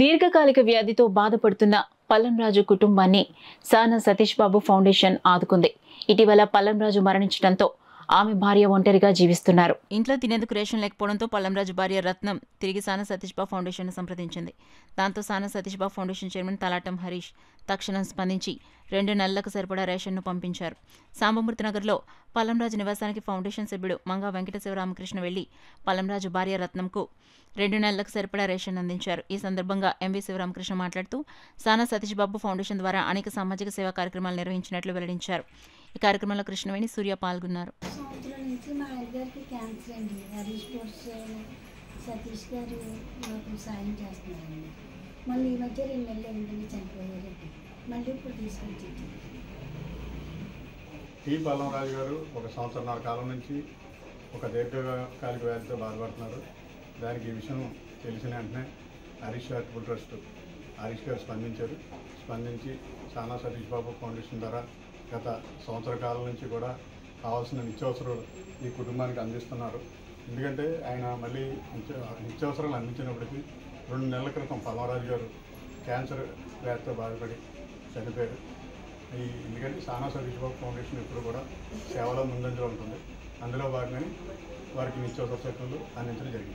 దీర్ఘకాలిక వ్యాధితో బాధపడుతున్న పల్లంరాజు కుటుంబాన్ని సానా సతీష్ బాబు ఫౌండేషన్ ఆదుకుంది. ఇటీవల పల్లంరాజు మరణించడంతో ఆమె భార్య ఒంటరిగా జీవిస్తున్నారు. ఇంట్లో తినేందుకు రేషన్ లేకపోవడంతో పల్లంరాజు భార్య రత్నం తిరిగి సానా సతీష్ బాబు ఫౌండేషన్ సంప్రదించింది. దాంతో సానా సతీష్ బాబు ఫౌండేషన్ చైర్మన్ తలాటం హరీష్ తక్షణం స్పందించి 2 నెలలకు సరిపడా రేషన్ను పంపించారు. సాంబమూర్తి నగర్లో పల్లంరాజు నివాసానికి ఫౌండేషన్ సభ్యుడు మంగా వెంకట శివరామకృష్ణ వెళ్లి పల్లంరాజు భార్య రత్నంకు 2 నెలలకు సరిపడా రేషన్ అందించారు. ఈ సందర్భంగా ఎంవి శివరామకృష్ణ మాట్లాడుతూ సానా సతీష్ బాబు ఫౌండేషన్ ద్వారా అనేక సామాజిక సేవా కార్యక్రమాలు నిర్వహించినట్లు వెల్లడించారు. ఈ కార్యక్రమంలో కృష్ణవేణి, సూర్య పాల్గొన్నారు. సంవత్సరం నుంచి మా ఆయనగారికి క్యాన్సర్ అండి. హరీష్ బోర్స్ సతీష్ గారు మాకు సాయం చేస్తున్నారండి. మళ్ళీ ఈ మధ్య 2 నెలలు అయిందని చనిపోయారండి. మళ్ళీ ఇప్పుడు తీసుకొచ్చి టి పల్లంరాజు గారు 1 సంవత్సరాల కాలం నుంచి ఒక దీర్ఘకాలిక వ్యాధితో బాధపడుతున్నారు. దానికి ఈ విషయం తెలిసిన వెంటనే హరీష్ చారిటబుల్ ట్రస్ట్ హరీష్ గారు స్పందించి సానా సతీష్ బాబు ఫౌండేషన్ ద్వారా గత సంవత్సర కాలం నుంచి కూడా కావాల్సిన నిత్యావసరాలు ఈ కుటుంబానికి అందిస్తున్నారు. ఎందుకంటే ఆయన మళ్ళీ నిత్యావసరాలు అందించినప్పటికీ 2 నెలల క్రితం పల్లంరాజు గారు క్యాన్సర్ వ్యాధితో బాధపడి చనిపోయారు. ఎందుకంటే సానా సతీష్ బాబు ఫౌండేషన్ ఎప్పుడు కూడా సేవలో ముందంజలో ఉంటుంది. అందులో భాగంగానే వారికి నిత్యావసర సరుకులు అందించడం జరిగింది.